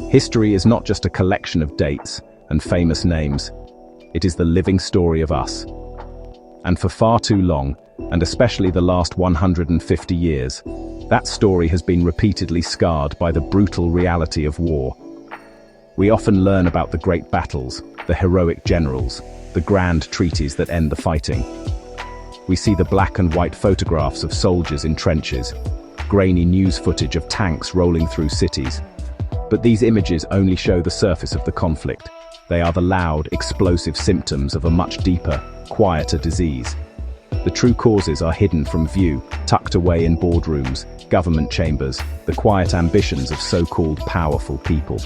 History is not just a collection of dates and famous names. It is the living story of us. And for far too long, and especially the last 150 years, that story has been repeatedly scarred by the brutal reality of war. We often learn about the great battles, the heroic generals, the grand treaties that end the fighting. We see the black and white photographs of soldiers in trenches, grainy news footage of tanks rolling through cities. But these images only show the surface of the conflict. They are the loud, explosive symptoms of a much deeper, quieter disease. The true causes are hidden from view, tucked away in boardrooms, government chambers, the quiet ambitions of so-called powerful people.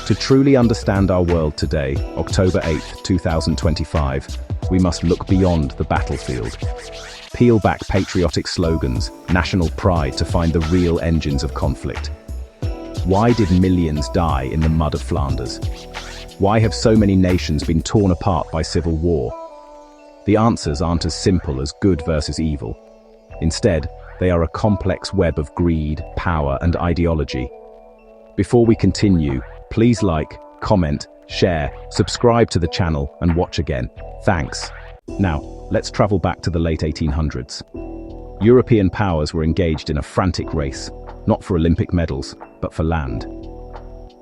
To truly understand our world today, October 8, 2025, we must look beyond the battlefield. Peel back patriotic slogans, national pride to find the real engines of conflict. Why did millions die in the mud of Flanders? Why have so many nations been torn apart by civil war? The answers aren't as simple as good versus evil. Instead, they are a complex web of greed, power, and ideology. Before we continue, please like, comment, share, subscribe to the channel, and watch again. Thanks. Now, let's travel back to the late 1800s. European powers were engaged in a frantic race, not for Olympic medals, but for land.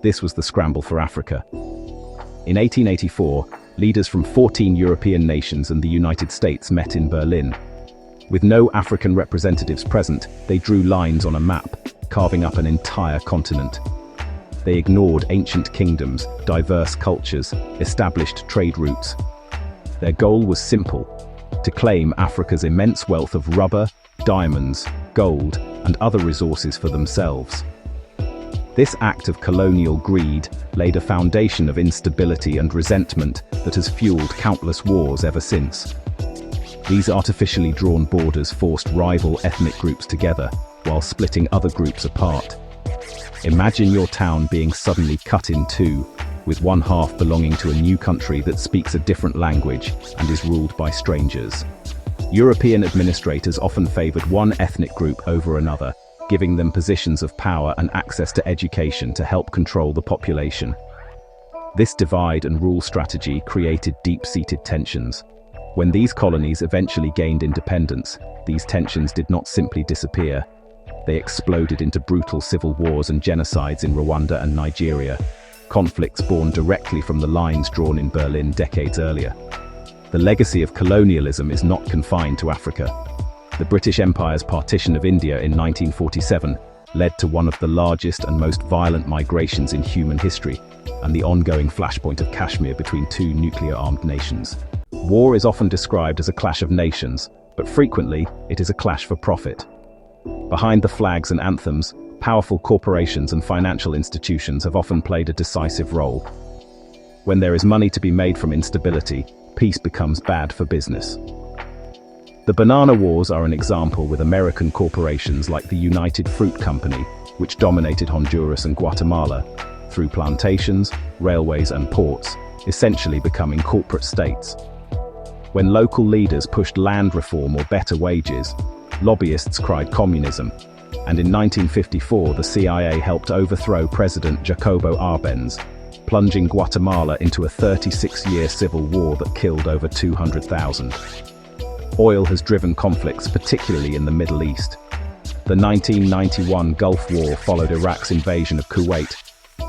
This was the scramble for Africa. In 1884, leaders from 14 European nations and the United States met in Berlin. With no African representatives present, they drew lines on a map, carving up an entire continent. They ignored ancient kingdoms, diverse cultures, established trade routes. Their goal was simple: to claim Africa's immense wealth of rubber, diamonds, gold, and other resources for themselves. This act of colonial greed laid a foundation of instability and resentment that has fueled countless wars ever since. These artificially drawn borders forced rival ethnic groups together, while splitting other groups apart. Imagine your town being suddenly cut in two, with one half belonging to a new country that speaks a different language and is ruled by strangers. European administrators often favored one ethnic group over another, giving them positions of power and access to education to help control the population. This divide and rule strategy created deep-seated tensions. When these colonies eventually gained independence, these tensions did not simply disappear. They exploded into brutal civil wars and genocides in Rwanda and Nigeria, conflicts born directly from the lines drawn in Berlin decades earlier. The legacy of colonialism is not confined to Africa. The British Empire's partition of India in 1947 led to one of the largest and most violent migrations in human history, and the ongoing flashpoint of Kashmir between two nuclear-armed nations. War is often described as a clash of nations, but frequently it is a clash for profit. Behind the flags and anthems, powerful corporations and financial institutions have often played a decisive role. When there is money to be made from instability, peace becomes bad for business. The Banana Wars are an example, with American corporations like the United Fruit Company, which dominated Honduras and Guatemala, through plantations, railways and ports, essentially becoming corporate states. When local leaders pushed land reform or better wages, lobbyists cried communism, and in 1954 the CIA helped overthrow President Jacobo Arbenz, plunging Guatemala into a 36-year civil war that killed over 200,000. Oil has driven conflicts, particularly in the Middle East. The 1991 Gulf War followed Iraq's invasion of Kuwait,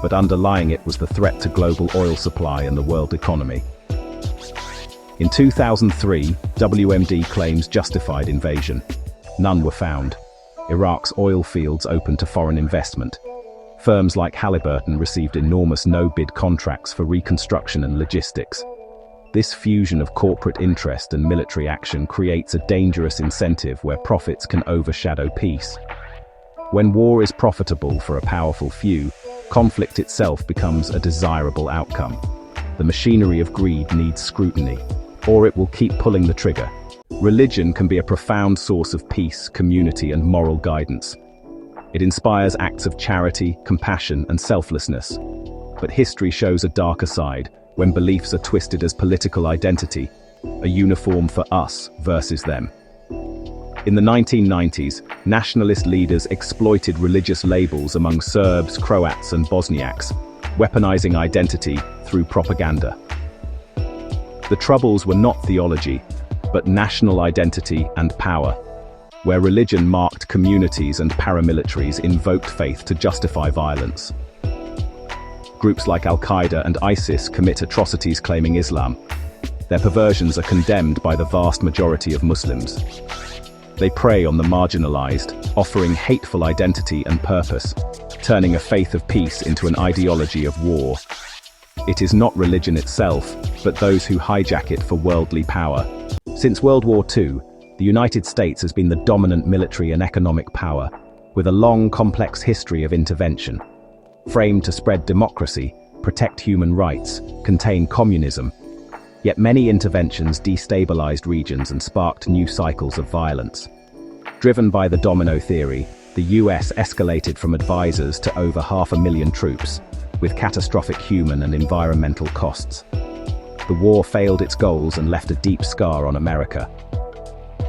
but underlying it was the threat to global oil supply and the world economy. In 2003, WMD claims justified invasion. None were found. Iraq's oil fields opened to foreign investment. Firms like Halliburton received enormous no-bid contracts for reconstruction and logistics. This fusion of corporate interest and military action creates a dangerous incentive where profits can overshadow peace. When war is profitable for a powerful few, conflict itself becomes a desirable outcome. The machinery of greed needs scrutiny, or it will keep pulling the trigger. Religion can be a profound source of peace, community, and moral guidance. It inspires acts of charity, compassion, and selflessness. But history shows a darker side, when beliefs are twisted as political identity, a uniform for us versus them. In the 1990s, nationalist leaders exploited religious labels among Serbs, Croats, and Bosniaks, weaponizing identity through propaganda. The troubles were not theology, but national identity and power, where religion marked communities and paramilitaries invoked faith to justify violence. Groups like Al-Qaeda and ISIS commit atrocities claiming Islam. Their perversions are condemned by the vast majority of Muslims. They prey on the marginalized, offering hateful identity and purpose, turning a faith of peace into an ideology of war. It is not religion itself, but those who hijack it for worldly power. Since World War II, the United States has been the dominant military and economic power, with a long, complex history of intervention. Framed to spread democracy, protect human rights, contain communism. Yet many interventions destabilized regions and sparked new cycles of violence. Driven by the domino theory, the US escalated from advisors to over 500,000 troops, with catastrophic human and environmental costs. The war failed its goals and left a deep scar on America.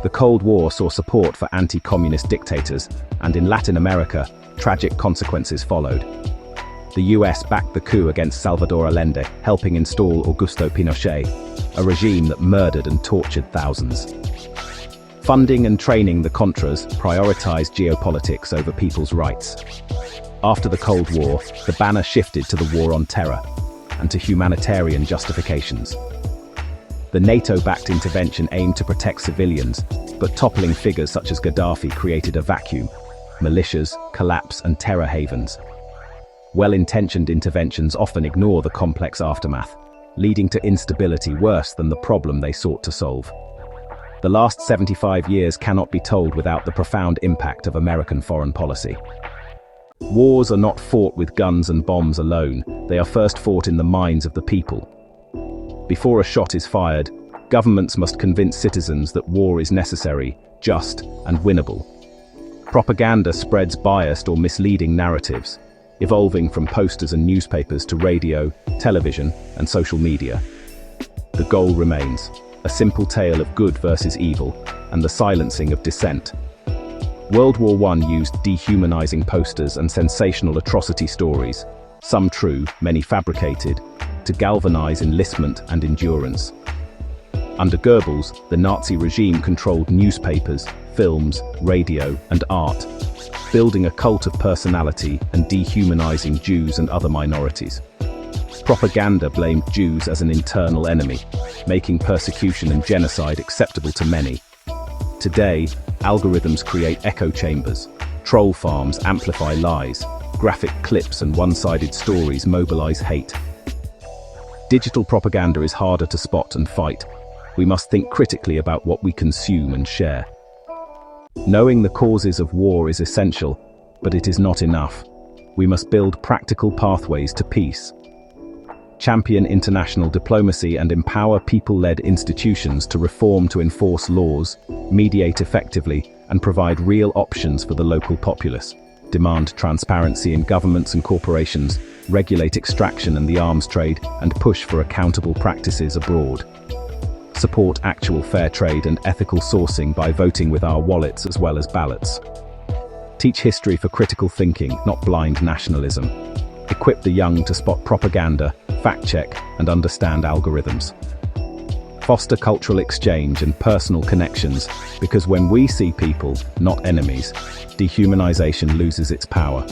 The Cold War saw support for anti-communist dictators, and in Latin America, tragic consequences followed. The US backed the coup against Salvador Allende, helping install Augusto Pinochet, a regime that murdered and tortured thousands. Funding and training the Contras prioritized geopolitics over people's rights. After the Cold War, the banner shifted to the war on terror and to humanitarian justifications. The NATO-backed intervention aimed to protect civilians, but toppling figures such as Gaddafi created a vacuum: militias, collapse, and terror havens. Well-intentioned interventions often ignore the complex aftermath, leading to instability worse than the problem they sought to solve. The last 75 years cannot be told without the profound impact of American foreign policy. Wars are not fought with guns and bombs alone, they are first fought in the minds of the people. Before a shot is fired, governments must convince citizens that war is necessary, just, and winnable. Propaganda spreads biased or misleading narratives, evolving from posters and newspapers to radio, television, and social media. The goal remains: a simple tale of good versus evil, and the silencing of dissent. World War I used dehumanizing posters and sensational atrocity stories, some true, many fabricated, to galvanize enlistment and endurance. Under Goebbels, the Nazi regime controlled newspapers, films, radio, and art, building a cult of personality and dehumanizing Jews and other minorities. Propaganda blamed Jews as an internal enemy, making persecution and genocide acceptable to many. Today, algorithms create echo chambers, troll farms amplify lies, graphic clips and one-sided stories mobilize hate. Digital propaganda is harder to spot and fight. We must think critically about what we consume and share. Knowing the causes of war is essential, but it is not enough. We must build practical pathways to peace. Champion international diplomacy and empower people-led institutions to reform to enforce laws, mediate effectively, and provide real options for the local populace. Demand transparency in governments and corporations, regulate extraction and the arms trade, and push for accountable practices abroad. Support actual fair trade and ethical sourcing by voting with our wallets as well as ballots. Teach history for critical thinking, not blind nationalism. Equip the young to spot propaganda, fact-check, and understand algorithms. Foster cultural exchange and personal connections, because when we see people, not enemies, dehumanization loses its power.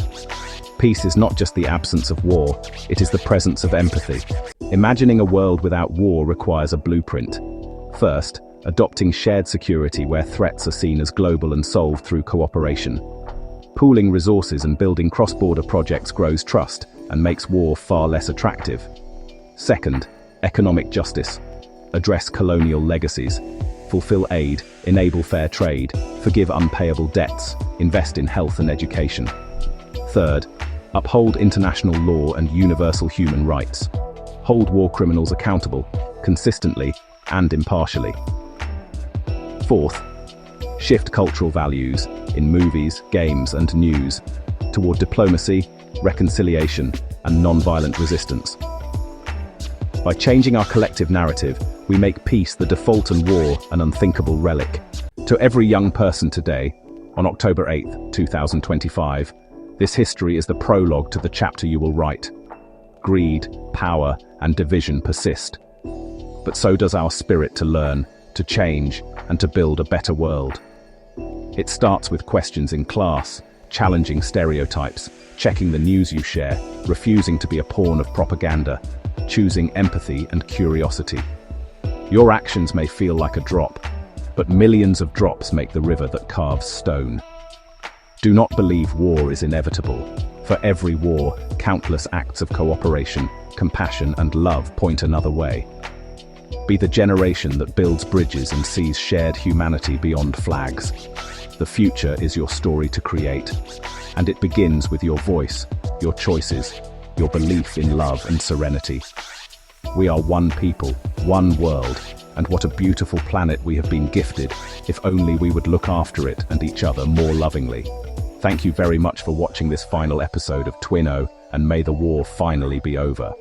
Peace is not just the absence of war, it is the presence of empathy. Imagining a world without war requires a blueprint. First, adopting shared security where threats are seen as global and solved through cooperation. Pooling resources and building cross-border projects grows trust and makes war far less attractive. Second, economic justice. Address colonial legacies. Fulfill aid, enable fair trade, forgive unpayable debts, invest in health and education. Third, uphold international law and universal human rights. Hold war criminals accountable, consistently and impartially. Fourth, shift cultural values in movies, games, and news toward diplomacy, reconciliation, and non-violent resistance. By changing our collective narrative, we make peace the default and war an unthinkable relic. To every young person today, on October 8th, 2025, this history is the prologue to the chapter you will write. Greed, power, and division persist. But so does our spirit to learn, to change, and to build a better world. It starts with questions in class, challenging stereotypes, checking the news you share, refusing to be a pawn of propaganda, choosing empathy and curiosity. Your actions may feel like a drop, but millions of drops make the river that carves stone. Do not believe war is inevitable. For every war, countless acts of cooperation, compassion, and love point another way. Be the generation that builds bridges and sees shared humanity beyond flags. The future is your story to create, and it begins with your voice, your choices, your belief in love and serenity. We are one people, one world, and what a beautiful planet we have been gifted, if only we would look after it and each other more lovingly. Thank you very much for watching this final episode of Twinno, and may the war finally be over.